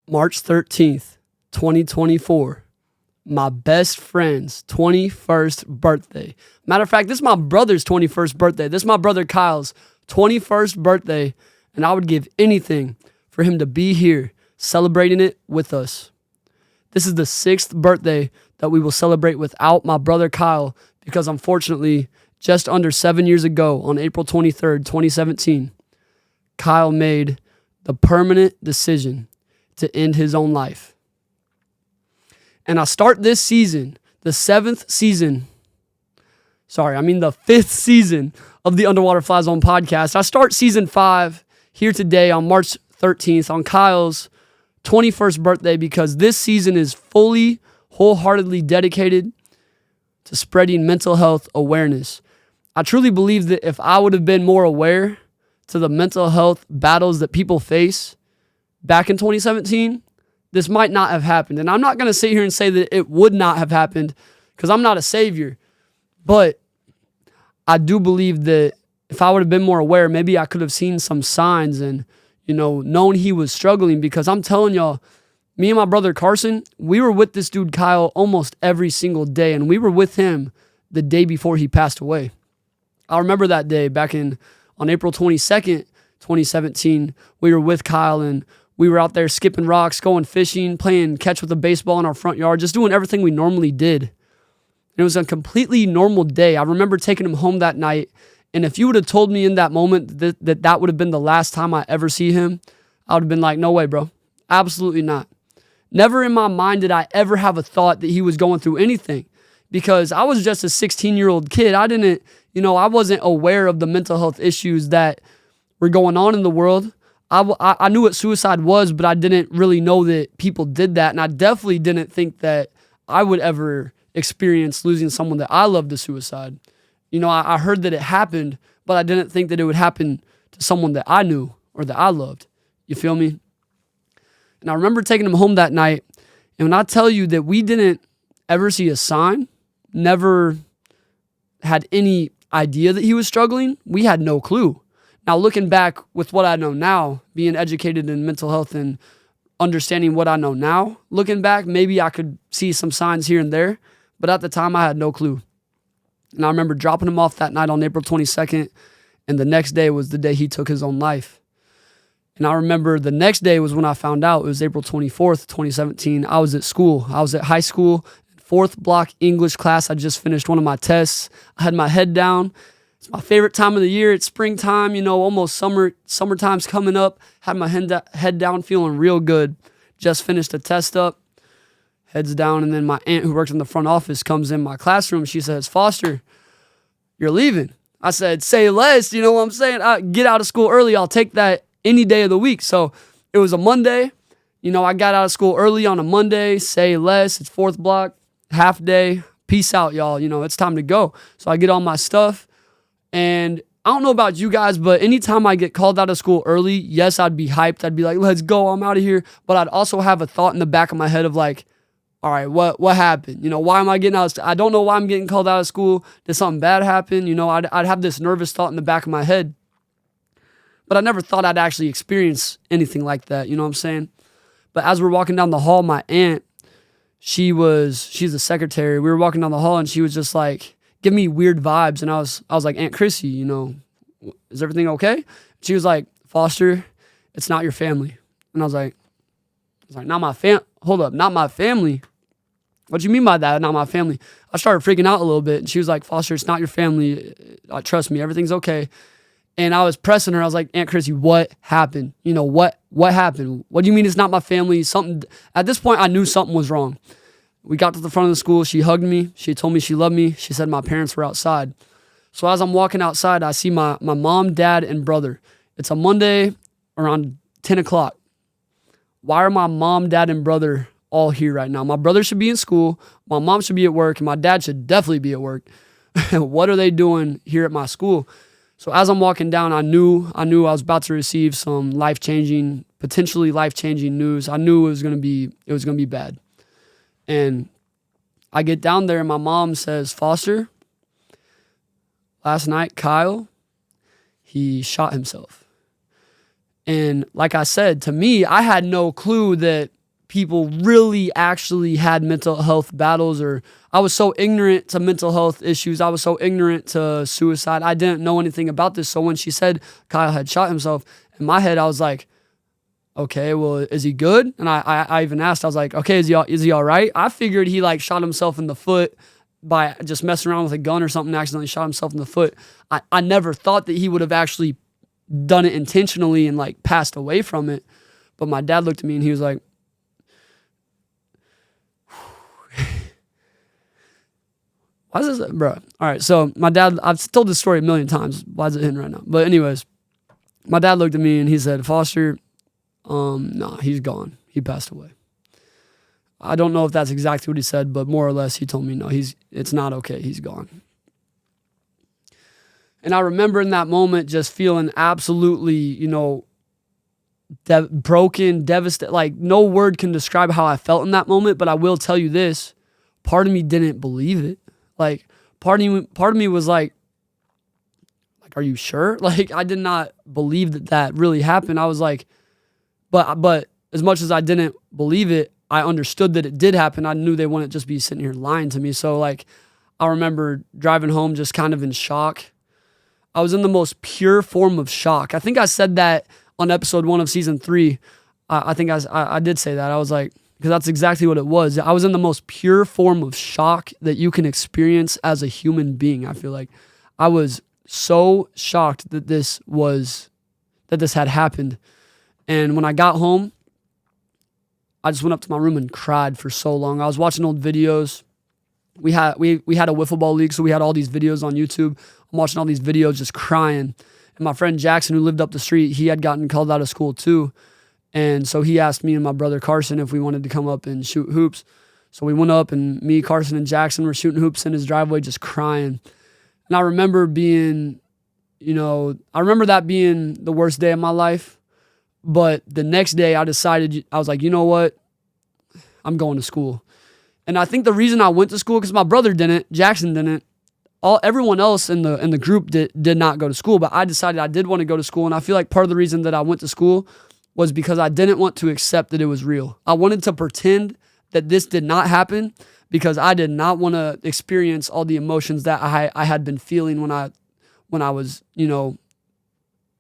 March 13th, 2024, my best friend's 21st birthday. Matter of fact, this is my brother's 21st birthday. This is my brother Kyle's 21st birthday, and I would give anything for him to be here celebrating it with us. This is the 6th birthday that we will celebrate without my brother Kyle because unfortunately, just under 7 years ago on April 23rd, 2017, Kyle made the permanent decision to end his own life. And I start this season, the 5th season of the Underwater FlyZone Podcast. I start season 5 here today on March 13th on Kyle's 21st birthday because this season is fully, wholeheartedly dedicated to spreading mental health awareness. I truly believe that if I would have been more aware to the mental health battles that people face back in 2017, this might not have happened. And I'm not going to sit here and say that it would not have happened because I'm not a savior. But I do believe that if I would have been more aware, maybe I could have seen some signs and, known he was struggling because I'm telling y'all, me and my brother Carson, we were with this dude Kyle almost every single day. And we were with him the day before he passed away. I remember that day back on April 22nd, 2017, we were with Kyle and we were out there skipping rocks, going fishing, playing catch with a baseball in our front yard, just doing everything we normally did. And it was a completely normal day. I remember taking him home that night. And if you would have told me in that moment that would have been the last time I ever see him, I would have been like, no way, bro. Absolutely not. Never in my mind did I ever have a thought that he was going through anything because I was just a 16-year-old kid. I wasn't aware of the mental health issues that were going on in the world. I knew what suicide was, but I didn't really know that people did that. And I definitely didn't think that I would ever experience losing someone that I loved to suicide. I heard that it happened, but I didn't think that it would happen to someone that I knew or that I loved. You feel me? And I remember taking him home that night. And when I tell you that we didn't ever see a sign, never had any idea that he was struggling, we had no clue. Now, looking back with what I know now, being educated in mental health and understanding what I know now, looking back, maybe I could see some signs here and there, but at the time I had no clue. And I remember dropping him off that night on April 22nd, and the next day was the day he took his own life. And I remember the next day was when I found out. It was April 24th, 2017. I was at school. I was at high school, 4th block English class. I just finished one of my tests. I had my head down. It's my favorite time of the year. It's springtime, almost summertime's coming up. Had my head down, feeling real good. Just finished a test up. Heads down, and then my aunt who works in the front office comes in my classroom. She says, Foster, you're leaving. I said, say less, you know what I'm saying? I get out of school early. I'll take that any day of the week. So it was a Monday. I got out of school early on a Monday. Say less. It's 4th block, half day. Peace out, y'all. It's time to go. So I get all my stuff. And I don't know about you guys, but anytime I get called out of school early, yes, I'd be hyped. I'd be like, let's go. I'm out of here. But I'd also have a thought in the back of my head of like, all right, what happened? Why am I getting out? I don't know why I'm getting called out of school. Did something bad happen? I'd have this nervous thought in the back of my head. But I never thought I'd actually experience anything like that. You know what I'm saying? But as we're walking down the hall, my aunt, she's the secretary. We were walking down the hall and she was just like, give me weird vibes. And I was like, Aunt Chrissy, is everything okay? She was like, Foster, it's not your family. And I was like, not my hold up, not my family. What do you mean by that? Not my family. I started freaking out a little bit. And she was like, Foster, it's not your family. Trust me, everything's okay. And I was pressing her. I was like, Aunt Chrissy, what happened? What happened? What do you mean it's not my family? Something. At this point, I knew something was wrong. We got to the front of the school. She hugged me. She told me she loved me. She said my parents were outside. So as I'm walking outside, I see my mom, dad, and brother. It's a Monday around 10 o'clock. Why are my mom, dad, and brother all here right now? My brother should be in school. My mom should be at work. And my dad should definitely be at work. What are they doing here at my school? So as I'm walking down, I knew I was about to receive some potentially life-changing news. I knew it was gonna be bad. And I get down there and my mom says, Foster, last night Kyle, he shot himself. And like I said, to me, I had no clue that people really actually had mental health battles, or I was so ignorant to mental health issues. I was so ignorant to suicide. I didn't know anything about this. So when she said Kyle had shot himself, in my head, I was like, okay, well, is he good? And I even asked, I was like, okay, is he all right? I figured he like shot himself in the foot by just messing around with a gun or something, accidentally shot himself in the foot. I never thought that he would have actually done it intentionally and like passed away from it. But my dad looked at me and he was like, why is this, bro? All right, so my dad, I've told this story a million times. Why is it hitting right now? But anyways, my dad looked at me and he said, Foster, nah, he's gone. He passed away. I don't know if that's exactly what he said, but more or less he told me, no, it's not okay. He's gone. And I remember in that moment just feeling absolutely, broken, devastated. Like no word can describe how I felt in that moment, but I will tell you this. Part of me didn't believe it. Like part of me was like, are you sure? Like I did not believe that really happened. I was like, but as much as I didn't believe it, I understood that it did happen. I knew they wouldn't just be sitting here lying to me. So like, I remember driving home just kind of in shock. I was in the most pure form of shock. I think I said that on episode 1 of season 3. I think I did say that. I was like, because that's exactly what it was. I was in the most pure form of shock that you can experience as a human being. I feel like I was so shocked that this had happened. And when I got home, I just went up to my room and cried for so long. I was watching old videos. We had a wiffle ball league, so we had all these videos on YouTube. I'm watching all these videos just crying. And my friend Jackson, who lived up the street, he had gotten called out of school too. And so he asked me and my brother Carson if we wanted to come up and shoot hoops. So we went up and me, Carson, and Jackson were shooting hoops in his driveway just crying. And I remember that being the worst day of my life. But the next day I decided, I was like, you know what? I'm going to school. And I think the reason I went to school, because my brother didn't, Jackson didn't, everyone else in the group did not go to school, but I decided I did want to go to school. And I feel like part of the reason that I went to school was because I didn't want to accept that it was real. I wanted to pretend that this did not happen because I did not want to experience all the emotions that I had been feeling when I was,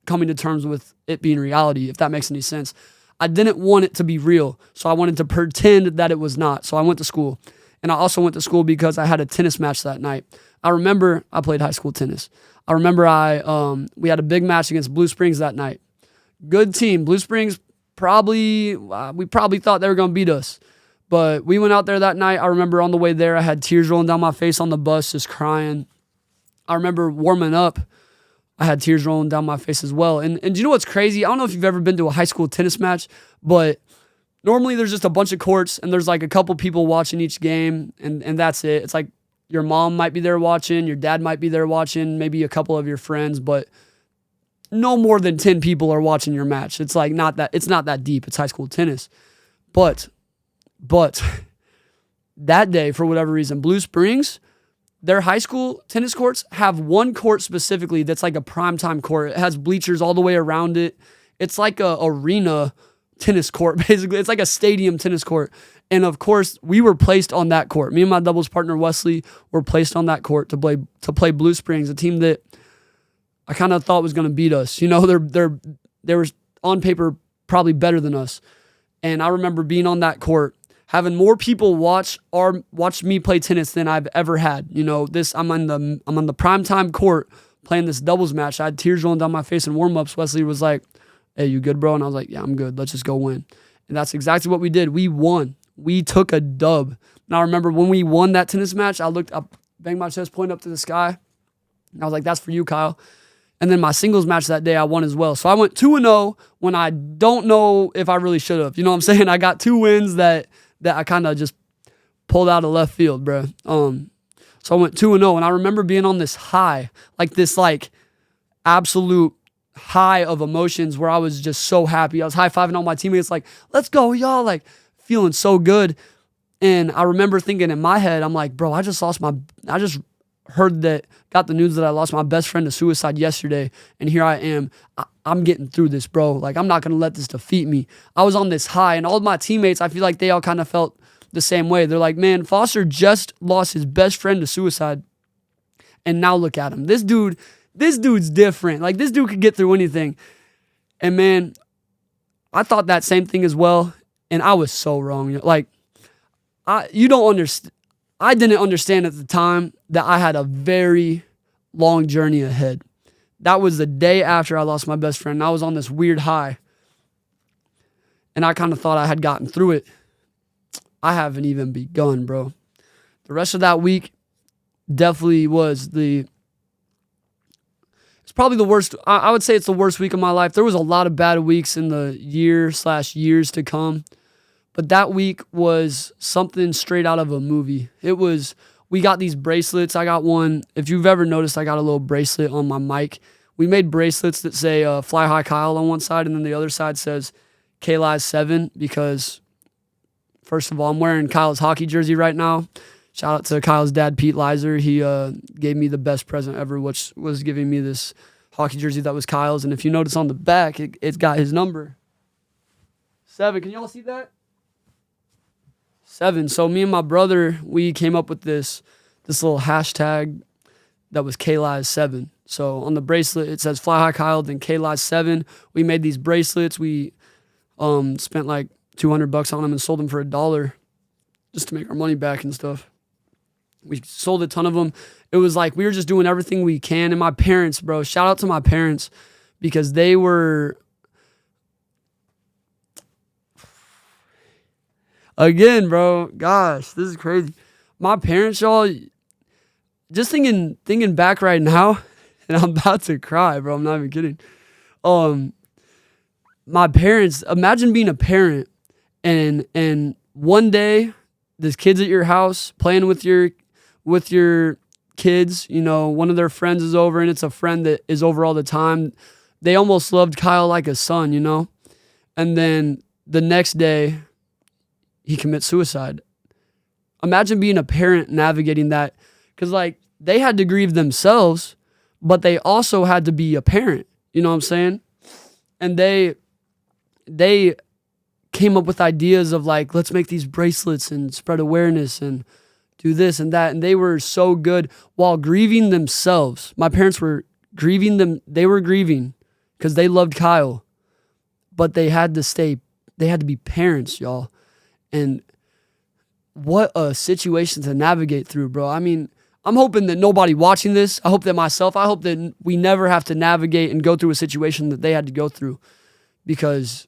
coming to terms with it being reality, if that makes any sense. I didn't want it to be real, so I wanted to pretend that it was not. So I went to school, and I also went to school because I had a tennis match that night. I remember I played high school tennis. I remember we had a big match against Blue Springs that night. Good team. Blue Springs we probably thought they were going to beat us, but we went out there that night. I remember on the way there, I had tears rolling down my face on the bus, just crying. I remember warming up. I had tears rolling down my face as well. And you know what's crazy? I don't know if you've ever been to a high school tennis match, but normally there's just a bunch of courts and there's like a couple people watching each game and that's it. It's like your mom might be there watching, your dad might be there watching, maybe a couple of your friends, but no more than 10 people are watching your match. It's like it's not that deep. It's high school tennis. But that day, for whatever reason, Blue Springs, their high school tennis courts have one court specifically that's like a primetime court. It has bleachers all the way around it. It's like a arena tennis court, basically. It's like a stadium tennis court. And of course, we were placed on that court. Me and my doubles partner, Wesley, were placed on that court to play Blue Springs, a team that I kind of thought was going to beat us. They were on paper probably better than us. And I remember being on that court, having more people watch me play tennis than I've ever had. I'm on the primetime court playing this doubles match. I had tears rolling down my face in warm-ups. Wesley was like, "Hey, you good, bro?" And I was like, "Yeah, I'm good. Let's just go win." And that's exactly what we did. We won. We took a dub. And I remember when we won that tennis match, I looked up, banged my chest, pointed up to the sky. And I was like, "That's for you, Kyle." And then my singles match that day, I won as well. So I went 2-0 when I don't know if I really should have. You know what I'm saying? I got 2 wins that I kind of just pulled out of left field, bro. So I went 2-0, and I remember being on this high, like this absolute high of emotions where I was just so happy. I was high-fiving all my teammates like, "Let's go, y'all," like feeling so good. And I remember thinking in my head, I'm like, bro, I just got the news that I lost my best friend to suicide yesterday, and here I am. I'm getting through this, bro. Like, I'm not going to let this defeat me. I was on this high, and all of my teammates, I feel like they all kind of felt the same way. They're like, man, Foster just lost his best friend to suicide, and now look at him. This dude's different. Like, this dude could get through anything. And, man, I thought that same thing as well, and I was so wrong. Like, you don't understand. I didn't understand at the time that I had a very long journey ahead. That was the day after I lost my best friend. I was on this weird high. And I kind of thought I had gotten through it. I haven't even begun, bro. The rest of that week definitely was it's probably the worst. I would say it's the worst week of my life. There was a lot of bad weeks in the years to come. But that week was something straight out of a movie. We got these bracelets. I got one. If you've ever noticed, I got a little bracelet on my mic. We made bracelets that say Fly High Kyle on one side, and then the other side says FlyZone because, first of all, I'm wearing Kyle's hockey jersey right now. Shout out to Kyle's dad, Pete Lizer. He gave me the best present ever, which was giving me this hockey jersey that was Kyle's. And if you notice on the back, it's got his number. 7. Can y'all see that? 7. So me and my brother, we came up with this little hashtag that was FlyZone. So on the bracelet, it says Fly High Kyle, then FlyZone. We made these bracelets. We spent like $200 on them and sold them for $1 just to make our money back and stuff. We sold a ton of them. It was like we were just doing everything we can. And my parents, bro, shout out to my parents because they were... Again, bro, gosh, this is crazy. My parents, y'all, just thinking back right now, and I'm about to cry, bro. I'm not even kidding. My parents, imagine being a parent, and one day, this kid's at your house playing with your kids. You know, one of their friends is over, and it's a friend that is over all the time. They almost loved Kyle like a son, you know, and then the next day, he commits suicide. Imagine being a parent navigating that, because like they had to grieve themselves, but they also had to be a parent. You know what I'm saying? And they came up with ideas of like, let's make these bracelets and spread awareness and do this and that. And they were so good while grieving themselves. My parents were grieving them. They were grieving because they loved Kyle, but they had to be parents, y'all. And what a situation to navigate through, bro. I mean, I'm hoping that nobody watching this, I hope that we never have to navigate and go through a situation that they had to go through. Because,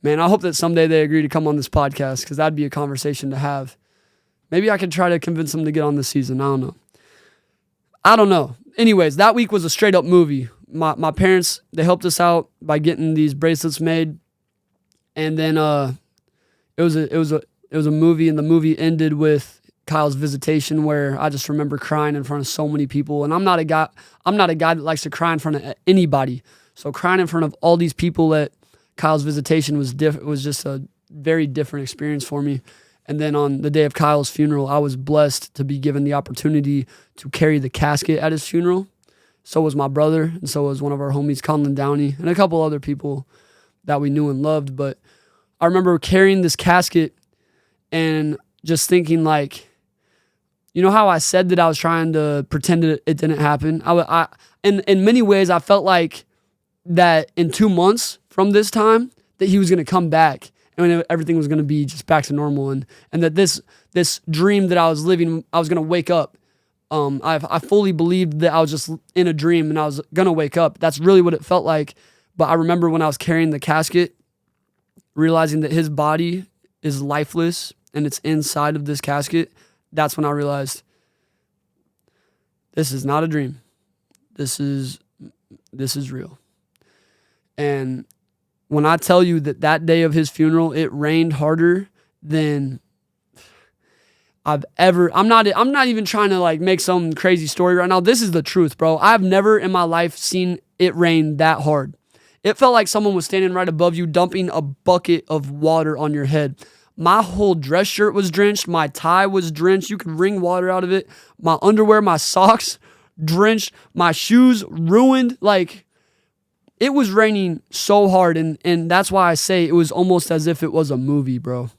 man, I hope that someday they agree to come on this podcast because that'd be a conversation to have. Maybe I could try to convince them to get on this season. I don't know. Anyways, that week was a straight up movie. My parents, they helped us out by getting these bracelets made. And then, it was a movie, and the movie ended with Kyle's visitation, where I just remember crying in front of so many people. And I'm not a guy that likes to cry in front of anybody. So crying in front of all these people at Kyle's visitation was just a very different experience for me. And then on the day of Kyle's funeral, I was blessed to be given the opportunity to carry the casket at his funeral. So was my brother, and so was one of our homies, Conlon Downey, and a couple other people that we knew and loved. But I remember carrying this casket and just thinking like, you know how I said that I was trying to pretend that it didn't happen? In many ways, I felt like that in 2 months from this time that he was going to come back and everything was going to be just back to normal. And that this dream that I was living, I was going to wake up. I fully believed that I was just in a dream and I was going to wake up. That's really what it felt like. But I remember when I was carrying the casket, realizing that his body is lifeless and it's inside of this casket, that's when I realized this is not a dream. This is real. And when I tell you that day of his funeral, it rained harder than I've ever. I'm not even trying to like make some crazy story right now. This is the truth, bro. I've never in my life seen it rain that hard. It felt like someone was standing right above you, dumping a bucket of water on your head. My whole dress shirt was drenched. My tie was drenched. You could wring water out of it. My underwear, my socks drenched. My shoes ruined. Like, it was raining so hard, and that's why I say it was almost as if it was a movie, bro.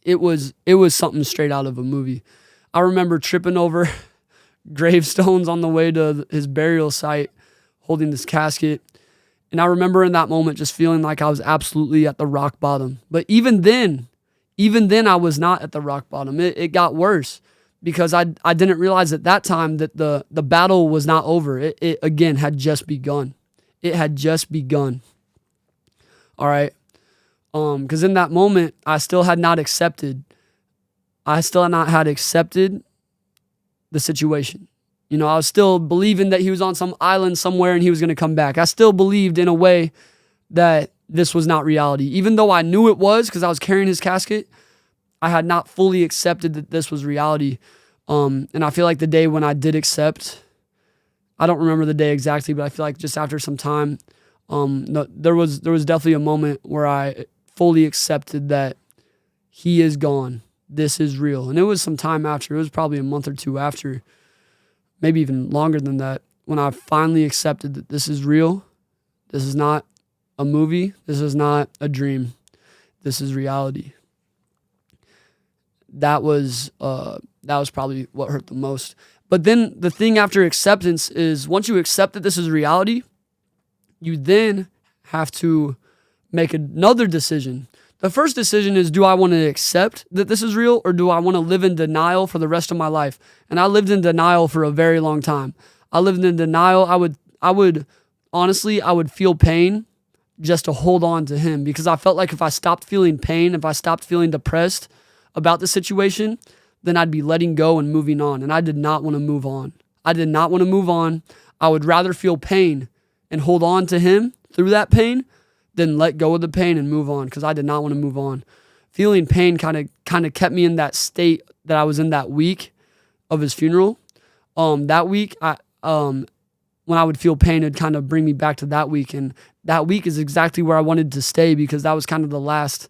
It was something straight out of a movie. I remember tripping over gravestones on the way to his burial site, holding this casket. And I remember in that moment just feeling like I was absolutely at the rock bottom. But even then I was not at the rock bottom. It got worse because I didn't realize at that time that the battle was not over. It again had just begun. It had just begun. All right. Because in that moment, I still had not accepted the situation. You know, I was still believing that he was on some island somewhere and he was going to come back. I still believed in a way that this was not reality. Even though I knew it was because I was carrying his casket, I had not fully accepted that this was reality. And I feel like the day when I did accept, I don't remember the day exactly, but I feel like just after some time, there was definitely a moment where I fully accepted that he is gone. This is real. And it was some time after. It was probably a month or two after, maybe even longer than that, when I finally accepted that this is real. This is not a movie. This is not a dream. This is reality. That was probably what hurt the most. But then the thing after acceptance is once you accept that this is reality, you then have to make another decision. The first decision is, do I want to accept that this is real, or do I want to live in denial for the rest of my life? And I lived in denial for a very long time. I lived in denial. I would honestly feel pain just to hold on to him, because I felt like if I stopped feeling pain, if I stopped feeling depressed about the situation, then I'd be letting go and moving on. And I did not want to move on. I did not want to move on. I would rather feel pain and hold on to him through that pain than let go of the pain and move on, because I did not want to move on. Feeling pain kind of kept me in that state that I was in that week of his funeral. That week, when I would feel pain, it'd kind of bring me back to that week. And that week is exactly where I wanted to stay, because that was kind of the last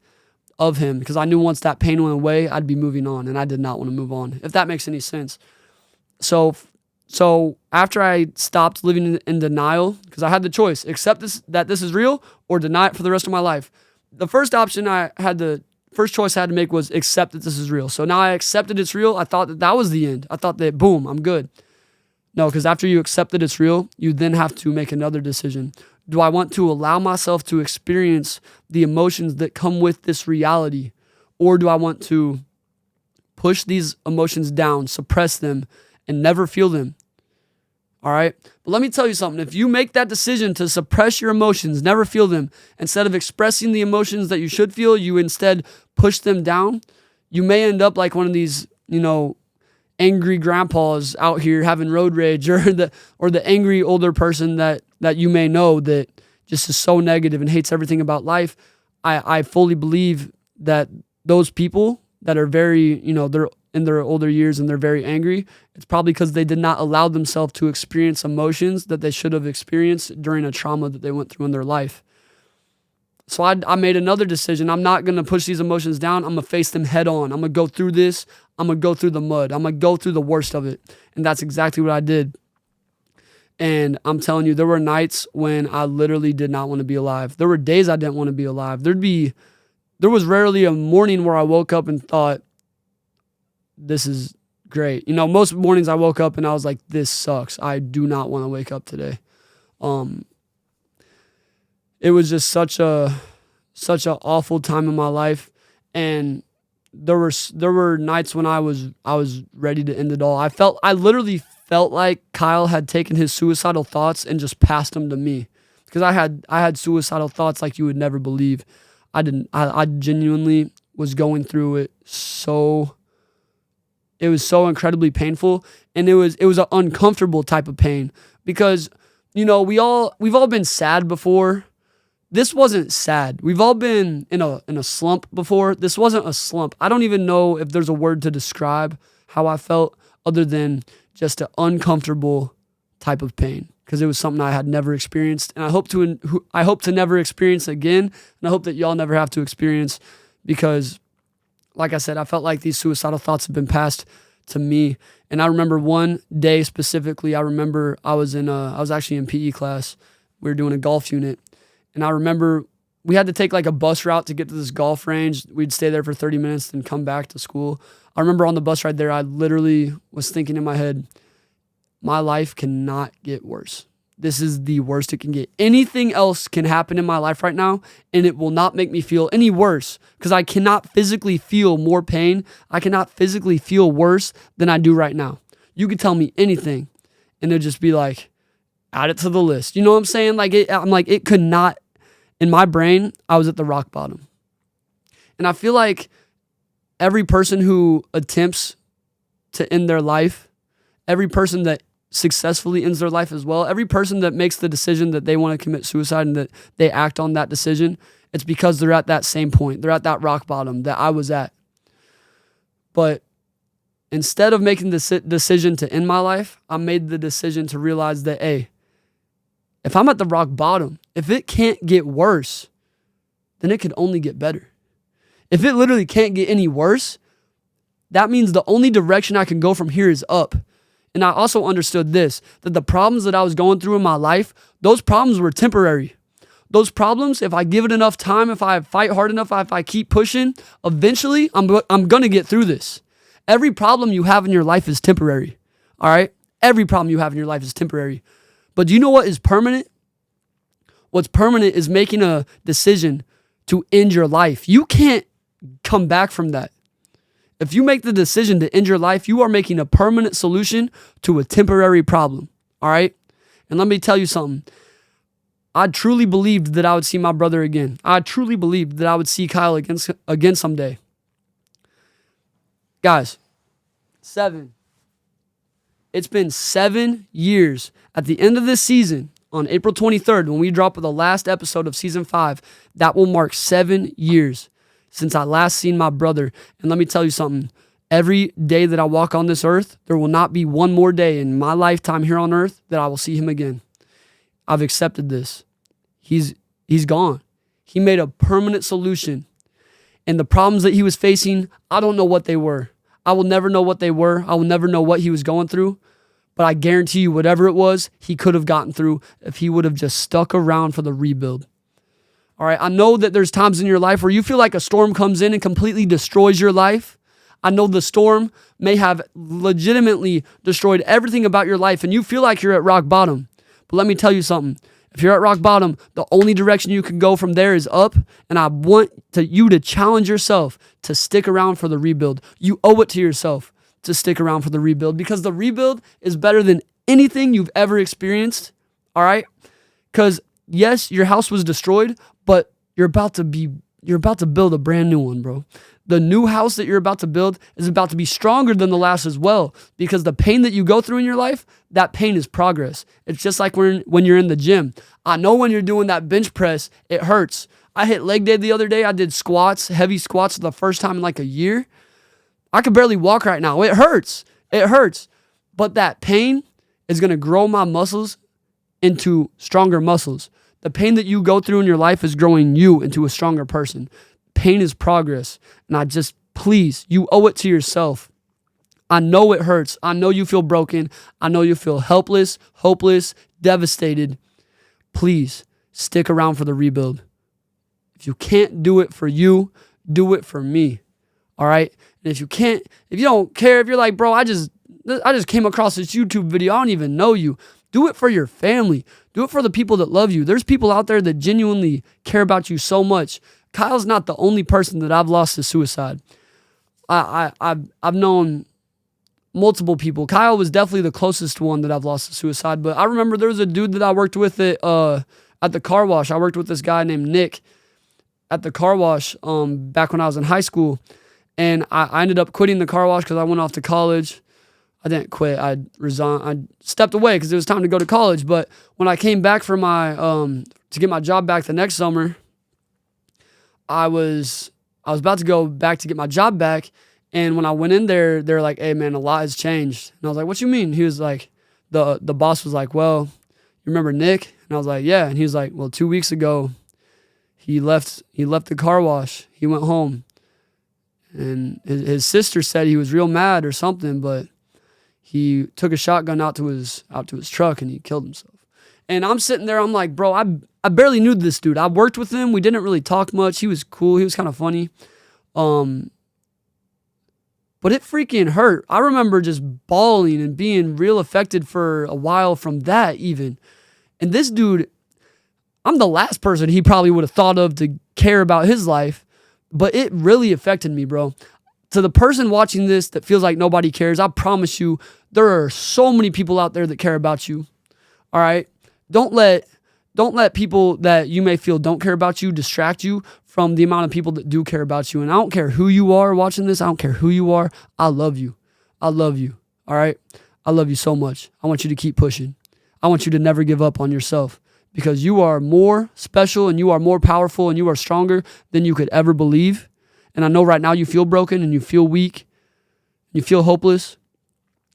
of him, because I knew once that pain went away, I'd be moving on, and I did not want to move on, if that makes any sense. So after I stopped living in denial, because I had the choice, accept that this is real or deny it for the rest of my life. The first choice I had to make was accept that this is real. So now I accepted it's real. I thought that was the end. I thought that, boom, I'm good. No, because after you accept that it's real, you then have to make another decision. Do I want to allow myself to experience the emotions that come with this reality? Or do I want to push these emotions down, suppress them, and never feel them? All right. But let me tell you something. If you make that decision to suppress your emotions, never feel them, instead of expressing the emotions that you should feel, you instead push them down, you may end up like one of these, angry grandpas out here having road rage, or the angry older person that you may know that just is so negative and hates everything about life. I fully believe that those people that are very, they're in their older years and they're very angry, it's probably because they did not allow themselves to experience emotions that they should have experienced during a trauma that they went through in their life. So I made another decision. I'm not going to push these emotions down. I'm going to face them head on. I'm going to go through this. I'm going to go through the mud. I'm going to go through the worst of it. And that's exactly what I did. And I'm telling you, there were nights when I literally did not want to be alive. There were days I didn't want to be alive. There was rarely a morning where I woke up and thought, this is great. Most mornings I woke up and I was like, this sucks. I do not want to wake up today. It was just such a awful time in my life. And there were nights when I was ready to end it all. I literally felt like Kyle had taken his suicidal thoughts and just passed them to me, because I had suicidal thoughts like you would never believe. I genuinely was going through it so. It was so incredibly painful, and it was an uncomfortable type of pain, because we've all been sad before. This wasn't sad. We've all been in a slump before. This wasn't a slump. I don't even know if there's a word to describe how I felt other than just an uncomfortable type of pain, because it was something I had never experienced, and I hope to never experience again, and I hope that y'all never have to experience, because like I said, I felt like these suicidal thoughts have been passed to me. And I remember one day specifically, I was actually in PE class, We were doing a golf unit. And I remember we had to take like a bus route to get to this golf range. We'd stay there for 30 minutes and come back to school. I remember on the bus ride there, I literally was thinking in my head, my life cannot get worse. This is the worst it can get. Anything else can happen in my life right now, and it will not make me feel any worse because I cannot physically feel more pain. I cannot physically feel worse than I do right now. You could tell me anything, and it'd just be like, add it to the list. You know what I'm saying? It could not. In my brain, I was at the rock bottom. And I feel like every person who attempts to end their life, every person that successfully ends their life as well, every person that makes the decision that they want to commit suicide and that they act on that decision, it's because they're at that same point. They're at that rock bottom that I was at. But instead of making the decision to end my life, I made the decision to realize that, hey, if I'm at the rock bottom, if it can't get worse, then it could only get better. If it literally can't get any worse, that means the only direction I can go from here is up. And I also understood this, that the problems that I was going through in my life, those problems were temporary. Those problems, if I give it enough time, if I fight hard enough, if I keep pushing, eventually I'm going to get through this. Every problem you have in your life is temporary, all right? Every problem you have in your life is temporary. But do you know what is permanent? What's permanent is making a decision to end your life. You can't come back from that. If you make the decision to end your life, you are making a permanent solution to a temporary problem, all right? And let me tell you something. I truly believed that I would see my brother again. I truly believed that I would see Kyle again someday. Guys, 7. It's been 7 years. At the end of this season, on April 23rd, when we drop the last episode of season 5, that will mark 7 years since I last seen my brother. And let me tell you something. Every day that I walk on this earth, there will not be one more day in my lifetime here on earth that I will see him again. I've accepted this. He's gone. He made a permanent solution. And the problems that he was facing, I don't know what they were. I will never know what they were. I will never know what he was going through. But I guarantee you, whatever it was, he could have gotten through if he would have just stuck around for the rebuild. All right, I know that there's times in your life where you feel like a storm comes in and completely destroys your life. I know the storm may have legitimately destroyed everything about your life and you feel like you're at rock bottom. But let me tell you something. If you're at rock bottom, the only direction you can go from there is up. And I want you to challenge yourself to stick around for the rebuild. You owe it to yourself to stick around for the rebuild because the rebuild is better than anything you've ever experienced. All right? Because yes, your house was destroyed, but you're about to build a brand new one, bro. The new house that you're about to build is about to be stronger than the last as well because the pain that you go through in your life, that pain is progress. It's just like when you're in the gym. I know when you're doing that bench press, it hurts. I hit leg day the other day. I did squats, heavy squats for the first time in like a year. I could barely walk right now. It hurts. It hurts. But that pain is going to grow my muscles into stronger muscles. The pain that you go through in your life is growing you into a stronger person. Pain is progress. And please, you owe it to yourself. I know it hurts. I know you feel broken. I know you feel helpless, hopeless, devastated. Please stick around for the rebuild. If you can't do it for you, do it for me. All right? And if you don't care, if you're like, bro, I just came across this YouTube video. I don't even know you. Do it for your family. Do it for the people that love you. There's people out there that genuinely care about you so much. Kyle's not the only person that I've lost to suicide. I've known multiple people. Kyle was definitely the closest one that I've lost to suicide. But I remember there was a dude that I worked with at the car wash. I worked with this guy named Nick at the car wash back when I was in high school. And I ended up quitting the car wash because I went off to college. I didn't quit. I resigned. I stepped away because it was time to go to college. But when I came back for my to get my job back the next summer, I was about to go back to get my job back. And when I went in there, they're like, "Hey man, a lot has changed." And I was like, "What you mean?" He was like, the boss was like, "Well, you remember Nick?" And I was like, "Yeah." And he was like, "Well, 2 weeks ago, he left the car wash. He went home." And his sister said he was real mad or something, but he took a shotgun out to his truck and he killed himself. And I'm sitting there, I'm like, bro, I barely knew this dude. I worked with him. We didn't really talk much. He was cool. He was kind of funny. But it freaking hurt. I remember just bawling and being real affected for a while from that even. And this dude, I'm the last person he probably would have thought of to care about his life, but it really affected me, bro. To the person watching this that feels like nobody cares, I promise you, there are so many people out there that care about you. All right? Don't let people that you may feel don't care about you distract you from the amount of people that do care about you. And I don't care who you are watching this. I don't care who you are. I love you. I love you. All right? I love you so much. I want you to keep pushing. I want you to never give up on yourself because you are more special and you are more powerful and you are stronger than you could ever believe. And I know right now you feel broken and you feel weak. You feel hopeless.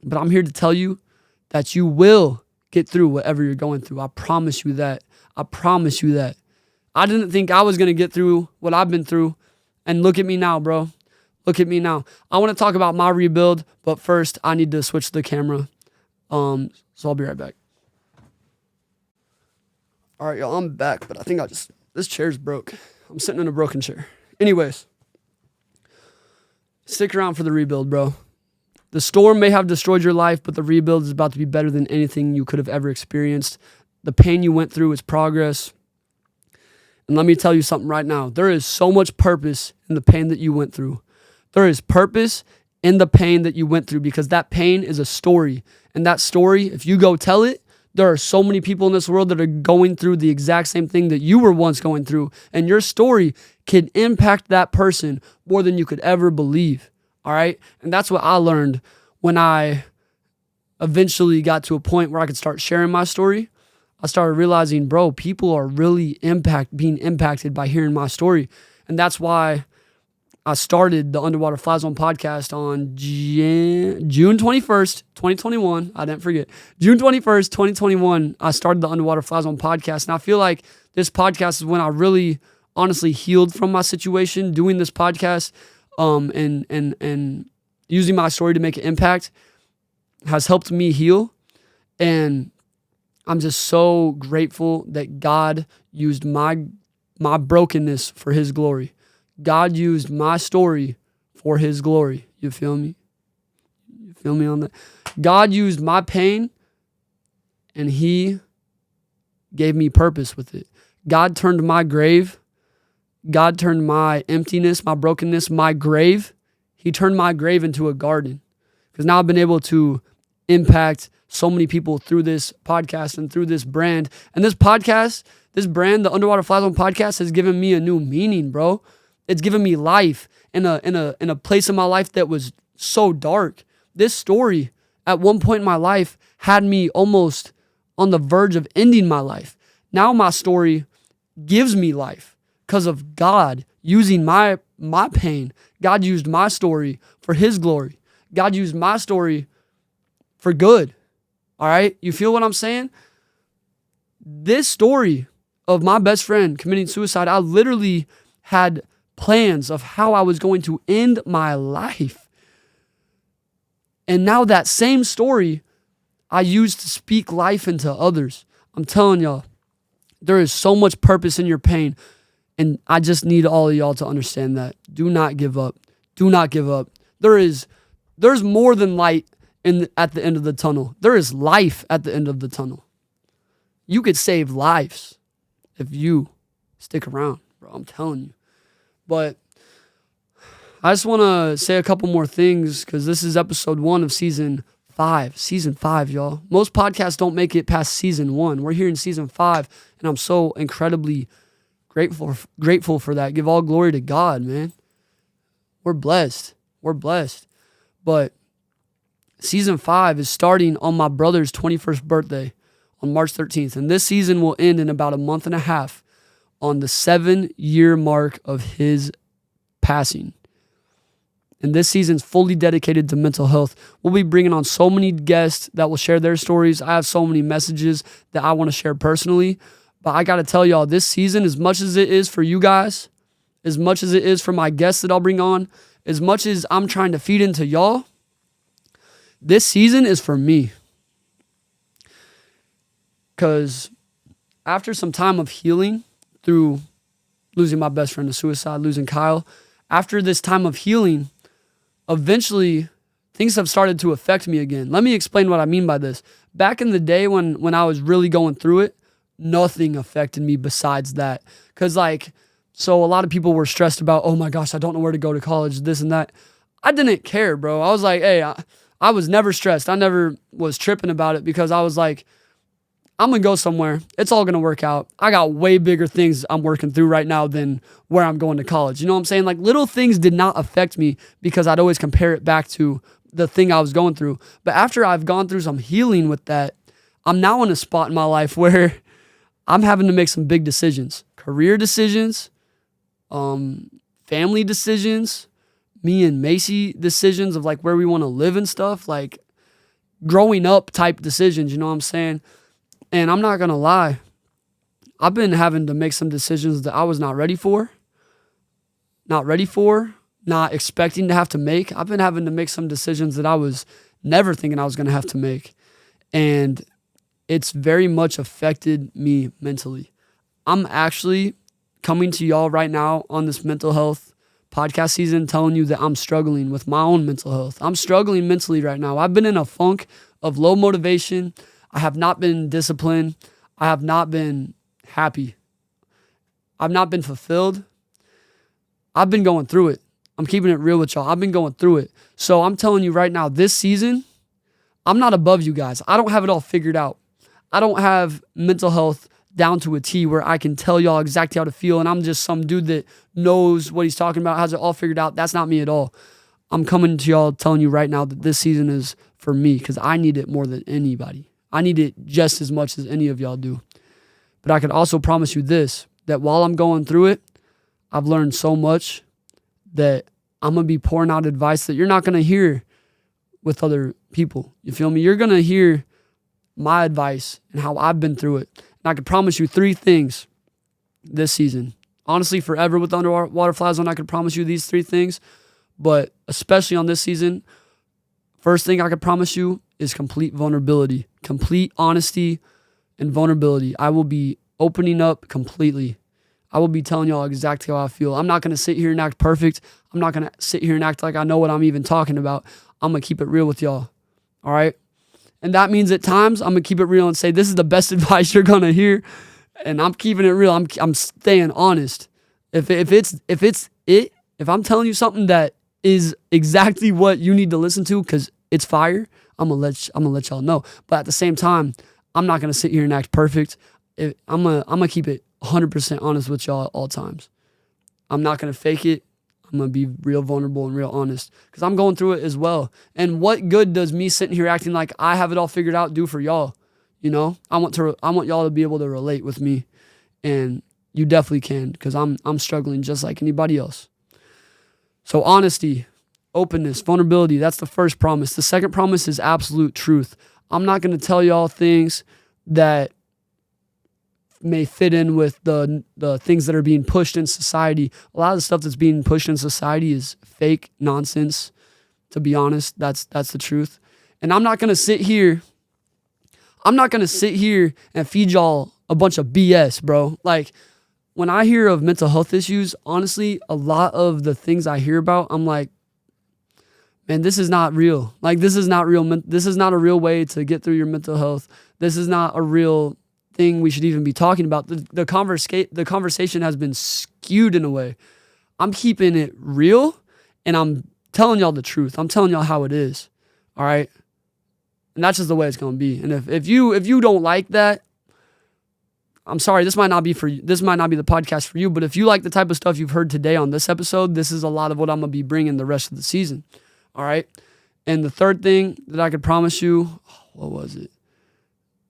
But I'm here to tell you that you will get through whatever you're going through. I promise you that. I promise you that. I didn't think I was going to get through what I've been through. And look at me now, bro. Look at me now. I want to talk about my rebuild, but first I need to switch the camera. So I'll be right back. All right, y'all, I'm back, but I think this chair's broke. I'm sitting in a broken chair. Anyways, stick around for the rebuild, bro. The storm may have destroyed your life, but the rebuild is about to be better than anything you could have ever experienced. The pain you went through is progress. And let me tell you something right now. There is so much purpose in the pain that you went through. There is purpose in the pain that you went through because that pain is a story. And that story, if you go tell it, there are so many people in this world that are going through the exact same thing that you were once going through. And your story can impact that person more than you could ever believe. All right? And that's what I learned when I eventually got to a point where I could start sharing my story. I started realizing, bro, people are really being impacted by hearing my story. And that's why I started the Underwater FlyZone Podcast on June 21st, 2021. I didn't forget. June 21st, 2021, I started the Underwater FlyZone Podcast. And I feel like this podcast is when I really honestly healed from my situation. Doing this podcast and using my story to make an impact has helped me heal. And I'm just so grateful that God used my brokenness for his glory. God used my story for his glory. You feel me? You feel me on that? God used my pain and he gave me purpose with it. God turned my emptiness, my brokenness, my grave. He turned my grave into a garden. Because now I've been able to impact so many people through this podcast and through this brand. And this podcast, this brand, the Underwater FlyZone Podcast, has given me a new meaning, bro. It's given me life in a place in my life that was so dark. This story at one point in my life had me almost on the verge of ending my life. Now my story gives me life because of God using my pain. God used my story for his glory. God used my story for good. All right? You feel what I'm saying? This story of my best friend committing suicide, I literally had plans of how I was going to end my life. And now that same story I used to speak life into others. I'm telling y'all, there is so much purpose in your pain. And I just need all of y'all to understand that. Do not give up. Do not give up. There's more than light at the end of the tunnel. There is life at the end of the tunnel. You could save lives if you stick around, bro. I'm telling you. But I just want to say a couple more things because this is episode 1 of season 5. Season 5, y'all. Most podcasts don't make it past season 1. We're here in season 5, and I'm so incredibly grateful for that. Give all glory to God, man. We're blessed. We're blessed. But season 5 is starting on my brother's 21st birthday on March 13th. And this season will end in about a month and a half on the 7-year mark of his passing. And this season's fully dedicated to mental health. We'll be bringing on so many guests that will share their stories. I have so many messages that I want to share personally. But I got to tell y'all, this season, as much as it is for you guys, as much as it is for my guests that I'll bring on, as much as I'm trying to feed into y'all, this season is for me. Because after some time of healing through losing my best friend to suicide, losing Kyle, after this time of healing, eventually things have started to affect me again. Let me explain what I mean by this. Back in the day when I was really going through it, nothing affected me besides that. Because so a lot of people were stressed about, oh my gosh, I don't know where to go to college, this and that. I didn't care, bro. I was like, hey, I was never stressed. I never was tripping about it because I was like, I'm going to go somewhere. It's all going to work out. I got way bigger things I'm working through right now than where I'm going to college. You know what I'm saying? Like, little things did not affect me because I'd always compare it back to the thing I was going through. But after I've gone through some healing with that, I'm now in a spot in my life where I'm having to make some big decisions. Career decisions, family decisions, me and Macy decisions of like where we want to live and stuff, like growing up type decisions, you know what I'm saying? And I'm not going to lie, I've been having to make some decisions that I was not ready for, not expecting to have to make. I've been having to make some decisions that I was never thinking I was going to have to make. And it's very much affected me mentally. I'm actually coming to y'all right now on this mental health podcast season telling you that I'm struggling with my own mental health. I'm struggling mentally right now. I've been in a funk of low motivation. I have not been disciplined. I have not been happy. I've not been fulfilled. I've been going through it. I'm keeping it real with y'all. I've been going through it. So I'm telling you right now, this season, I'm not above you guys. I don't have it all figured out. I don't have mental health down to a T where I can tell y'all exactly how to feel, and I'm just some dude that knows what he's talking about, has it all figured out. That's not me at all. I'm coming to y'all telling you right now that this season is for me because I need it more than anybody. I need it just as much as any of y'all do. But I can also promise you this, that while I'm going through it, I've learned so much that I'm going to be pouring out advice that you're not going to hear with other people. You feel me? You're going to hear my advice and how I've been through it. And I can promise you 3 things this season. Honestly, forever with Underwater FlyZone, I could promise you these 3 things. But especially on this season, first thing I could promise you is complete vulnerability, complete honesty and vulnerability. I will be opening up completely. I will be telling y'all exactly how I feel. I'm not going to sit here and act perfect. I'm not going to sit here and act like I know what I'm even talking about. I'm going to keep it real with y'all. All right? And that means at times I'm going to keep it real and say, this is the best advice you're going to hear. And I'm keeping it real. I'm staying honest. If I'm telling you something that is exactly what you need to listen to because it's fire, I'm gonna let y'all know. But at the same time, I'm not gonna sit here and act perfect. I'm gonna keep it 100% honest with y'all at all times. I'm not gonna fake it. I'm gonna be real vulnerable and real honest because I'm going through it as well. And what good does me sitting here acting like I have it all figured out do for y'all? You know, I want y'all to be able to relate with me, and you definitely can because I'm struggling just like anybody else. So honesty, openness, vulnerability, that's the first promise. The second promise is absolute truth. I'm not going to tell y'all things that may fit in with the things that are being pushed in society. A lot of the stuff that's being pushed in society is fake nonsense, to be honest. That's the truth. And I'm not going to sit here and feed y'all a bunch of BS, bro. Like, when I hear of mental health issues, honestly, a lot of the things I hear about, I'm like, man, this is not real. Like, this is not real. This is not a real way to get through your mental health. This is not a real thing we should even be talking about. The conversation has been skewed in a way. I'm keeping it real, and I'm telling y'all the truth. I'm telling y'all how it is. All right? And that's just the way it's going to be. And if you don't like that, I'm sorry, this might not be for you. This might not be the podcast for you, but if you like the type of stuff you've heard today on this episode, this is a lot of what I'm going to be bringing the rest of the season. All right? And the third thing that I could promise you, what was it?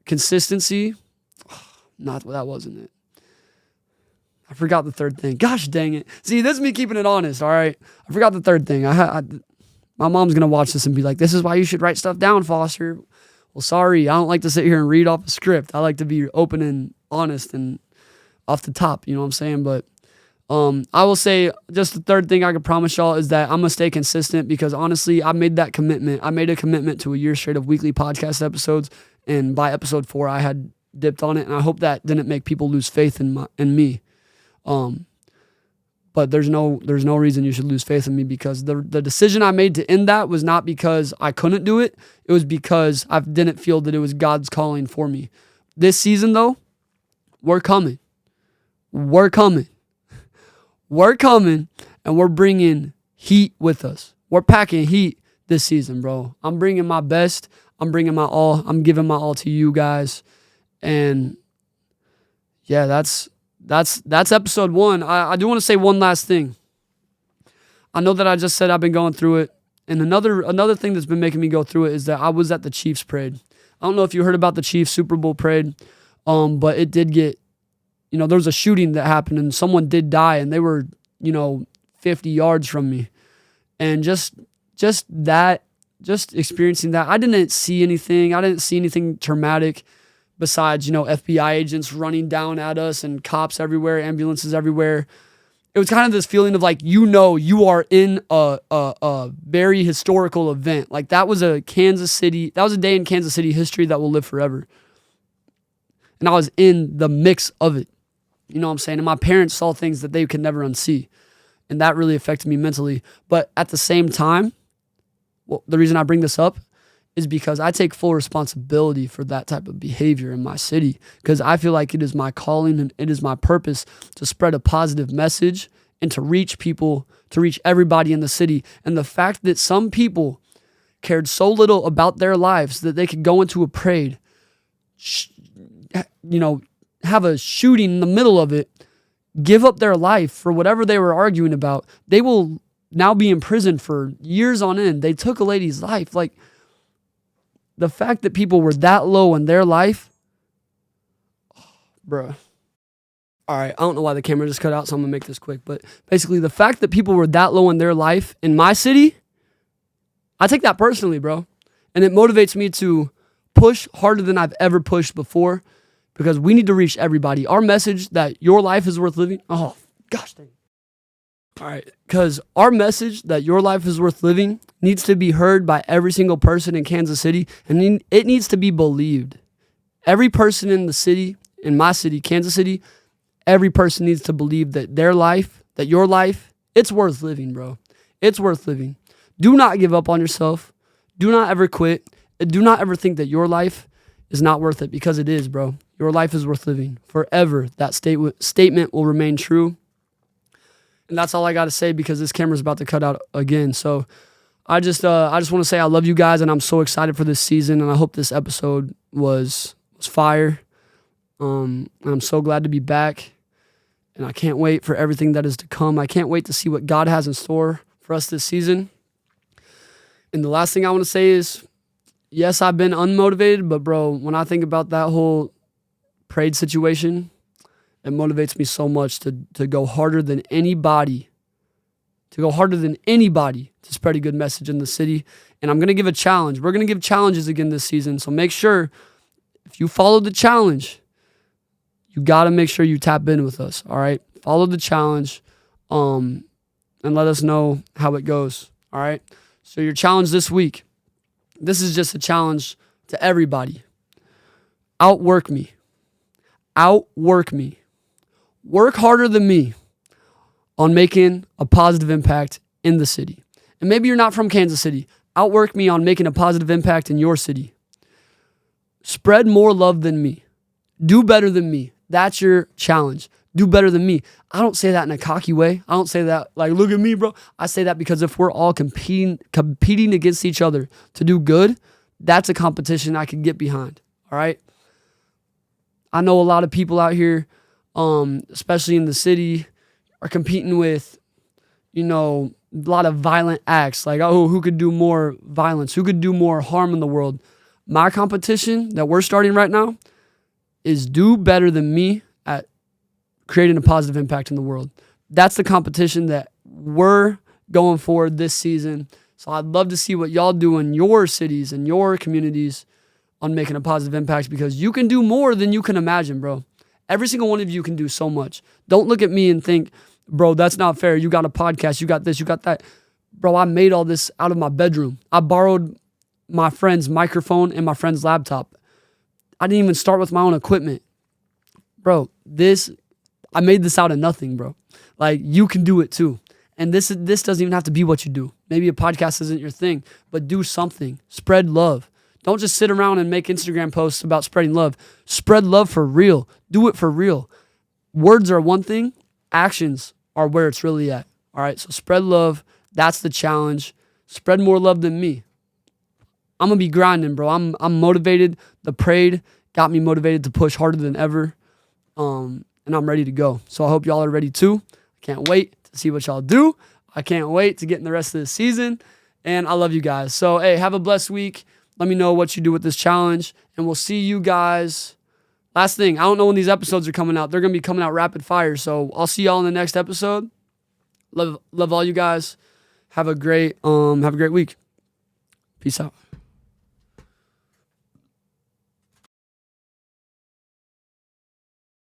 Consistency. That wasn't it. I forgot the third thing. Gosh dang it. See, this is me keeping it honest, all right? I forgot the third thing. My mom's going to watch this and be like, this is why you should write stuff down, Foster. Well, sorry, I don't like to sit here and read off a script. I like to be open and honest and off the top, you know what I'm saying? But I will say just the third thing I can promise y'all is that I'm going to stay consistent because honestly, I made that commitment. I made a commitment to a year straight of weekly podcast episodes. And by episode 4, I had dipped on it, and I hope that didn't make people lose faith in me. But there's no reason you should lose faith in me, because the decision I made to end that was not because I couldn't do it. It was because I didn't feel that it was God's calling for me. This season, though, we're coming. We're coming. We're coming, and we're bringing heat with us. We're packing heat this season, bro. I'm bringing my best. I'm bringing my all. I'm giving my all to you guys. And yeah, that's episode 1. I do want to say one last thing. I know that I just said I've been going through it. And another thing that's been making me go through it is that I was at the Chiefs parade. I don't know if you heard about the Chiefs Super Bowl parade, but it did get, there was a shooting that happened and someone did die, and they were, 50 yards from me. And just experiencing that, I didn't see anything. I didn't see anything traumatic besides, FBI agents running down at us and cops everywhere, ambulances everywhere. It was kind of this feeling of like, you are in a very historical event. Like that was a day in Kansas City history that will live forever. And I was in the mix of it. You know what I'm saying? And my parents saw things that they could never unsee. And that really affected me mentally. But at the same time, the reason I bring this up is because I take full responsibility for that type of behavior in my city, because I feel like it is my calling and it is my purpose to spread a positive message and to reach people, to reach everybody in the city. And the fact that some people cared so little about their lives that they could go into a parade, have a shooting in the middle of it, give up their life for whatever they were arguing about, they will now be in prison for years on end. They took a lady's life. Like, the fact that people were that low in their life, bruh. All right, I don't know why the camera just cut out, so I'm going to make this quick. But basically, the fact that people were that low in their life in my city, I take that personally, bro. And it motivates me to push harder than I've ever pushed before, because we need to reach everybody. Our message that your life is worth living, oh, gosh dang. All right, because our message that your life is worth living needs to be heard by every single person in Kansas City, and it needs to be believed. Every person in the city, in my city, Kansas City, every person needs to believe that their life, that your life, it's worth living, bro. It's worth living. Do not give up on yourself. Do not ever quit. Do not ever think that your life is not worth it, because it is, bro. Your life is worth living. Forever, that statement will remain true. And that's all I got to say, because this camera's about to cut out again. So I just want to say I love you guys, and I'm so excited for this season, and I hope this episode was fire. And I'm so glad to be back, and I can't wait for everything that is to come. I can't wait to see what God has in store for us this season. And the last thing I want to say is, yes, I've been unmotivated, but bro, when I think about that whole parade situation, it motivates me so much to go harder than anybody, to spread a good message in the city. And I'm going to give a challenge. We're going to give challenges again this season. So make sure, if you follow the challenge, you got to make sure you tap in with us. All right. Follow the challenge, and let us know how it goes. All right. So your challenge this week, this is just a challenge to everybody. Outwork me. Work harder than me on making a positive impact in the city. And maybe you're not from Kansas City. Outwork me on making a positive impact in your city. Spread more love than me. Do better than me. That's your challenge. Do better than me. I don't say that in a cocky way. I don't say that like, look at me, bro. I say that because if we're all competing against each other to do good, that's a competition I can get behind. All right? I know a lot of people out here, especially in the city, are competing with, a lot of violent acts. Like, oh, who could do more violence? Who could do more harm in the world? My competition that we're starting right now is do better than me at creating a positive impact in the world. That's the competition that we're going for this season. So I'd love to see what y'all do in your cities and your communities on making a positive impact, because you can do more than you can imagine, bro. Every single one of you can do so much. Don't look at me and think, bro, that's not fair. You got a podcast, you got this, you got that. Bro, I made all this out of my bedroom. I borrowed my friend's microphone and my friend's laptop. I didn't even start with my own equipment. Bro, I made this out of nothing, bro. Like, you can do it too. And this doesn't even have to be what you do. Maybe a podcast isn't your thing, but do something. Spread love. Don't just sit around and make Instagram posts about spreading love. Spread love for real. Do it for real. Words are one thing. Actions are where it's really at. All right, so spread love. That's the challenge. Spread more love than me. I'm going to be grinding, bro. I'm motivated. The parade got me motivated to push harder than ever. And I'm ready to go. So I hope y'all are ready too. I can't wait to see what y'all do. I can't wait to get in the rest of the season. And I love you guys. So, hey, have a blessed week. Let me know what you do with this challenge. And we'll see you guys. Last thing, I don't know when these episodes are coming out. They're going to be coming out rapid fire. So I'll see y'all in the next episode. Love all you guys. Have a great week. Peace out.